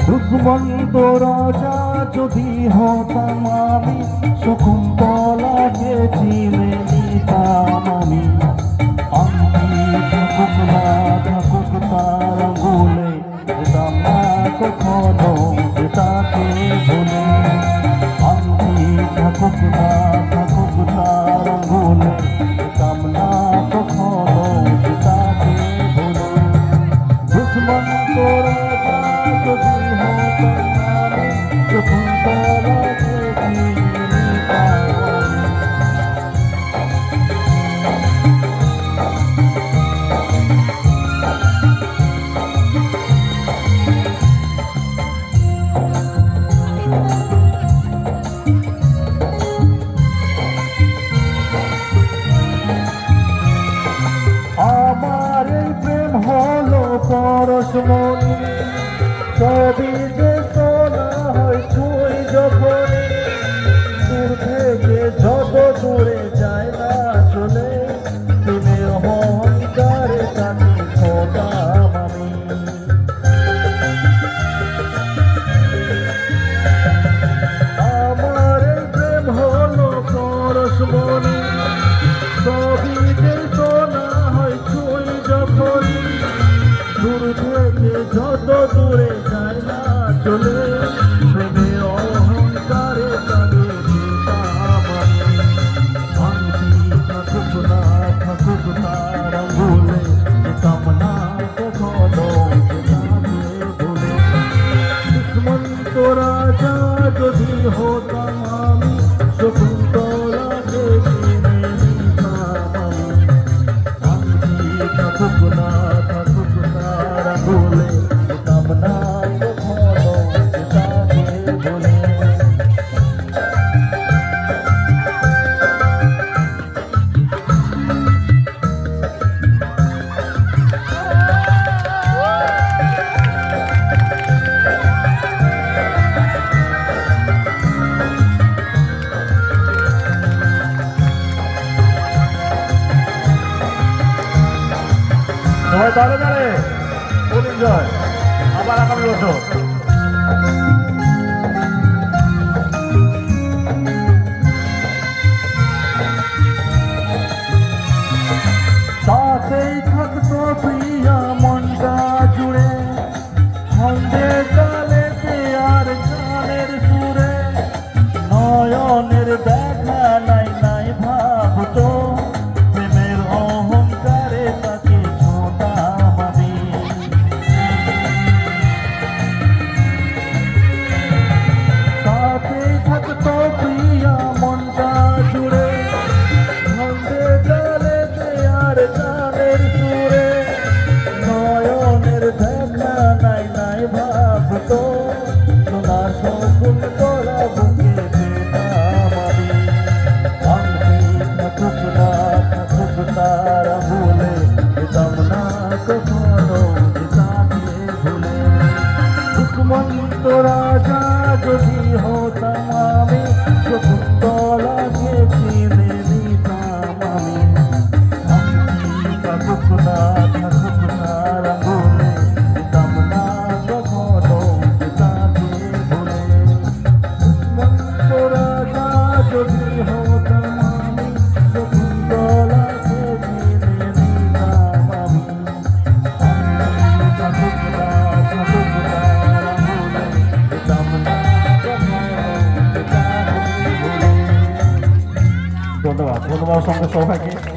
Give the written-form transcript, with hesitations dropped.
দুষ্মন্ত রাজা যদি হতাম আমি, শকুন্তলাকে চিনে নিতাম আমি। আংটি থাকুক না থাকুক তার আঙুলে, যেতাম না কখনো তাকে ভুলে। আংটি থাকুক না থাকুক তার আঙুলে, যেতাম না কখনো তাকে ভুলে। দুষ্মন্ত রাজা যদি হতাম আমি, শকুন্তলাকে চিনে নিতাম আমি। আমার এই প্রেম হলো পরশমণি, সবই যে সোনা হয় ছুঁই যখনই। দূর থেকে যত দূরে যায় না চলে, প্রেমের অহংকারে তাকে ছোটাম আমি। আমার এই প্রেম হলো পরশমণি, সবই যে সোনা হয় ছুঁই যখনই। দূর থেকে যত দূরে যায় না চলে, প্রেমের অহংকারে তাকে দিতাম আমি। আংটি থাকুক না থাকুক তার আঙুলে, যেতাম না কখনো তাকে ভুলে। দুষ্মন্ত রাজা যদি হতাম আমি, শকুন্তলাকে চিনে নিতাম আমি। আংটি থাকুক না থাকুক তার আঙুলে, যেতাম না কখনো তাকে ভুলে। সবাই তাহলে জানে ফুল এনজয়। আবার আগামী বছর সাথেই থাকতো প্রিয়া মনটা জুড়ে, ছন্দে তালেতে আর গানের সুরে। নয়নের দেখা নাই নাই ভাবতো, প্রেমের অহংকারে তাকে ছোটাম আমি। সাথেই থাকতো প্রিয়া মনটা জুড়ে, ছন্দে তালেতে আর গানের সুরে। নয়নের দেখা নাই নাই ভাবতো, সোনা শকুন্তলা বুকে পেতাম আমি। আংটি থাকুক না থাকুক তার আঙুলে, যেতাম না কখনো তাকে ভুলে। দুষ্মন্ত রাজা যদি হতাম আমি, শকুন্তলাকে চিনে নিতাম আমি। আংটি থাকুক না থাকুক তার আঙুলে, যেতাম না কখনো তাকে ভুলে। দুষ্মন্ত রাজা যদি হতাম আমি, শকুন্তলাকে চিনে নিতাম আমি। আংটি থাকুক না থাকুক তার আঙুলে, যেতাম না কখনো তাকে ভুলে। ধন্যবাদ ধন্যবাদ সঙ্গে সবাইকে।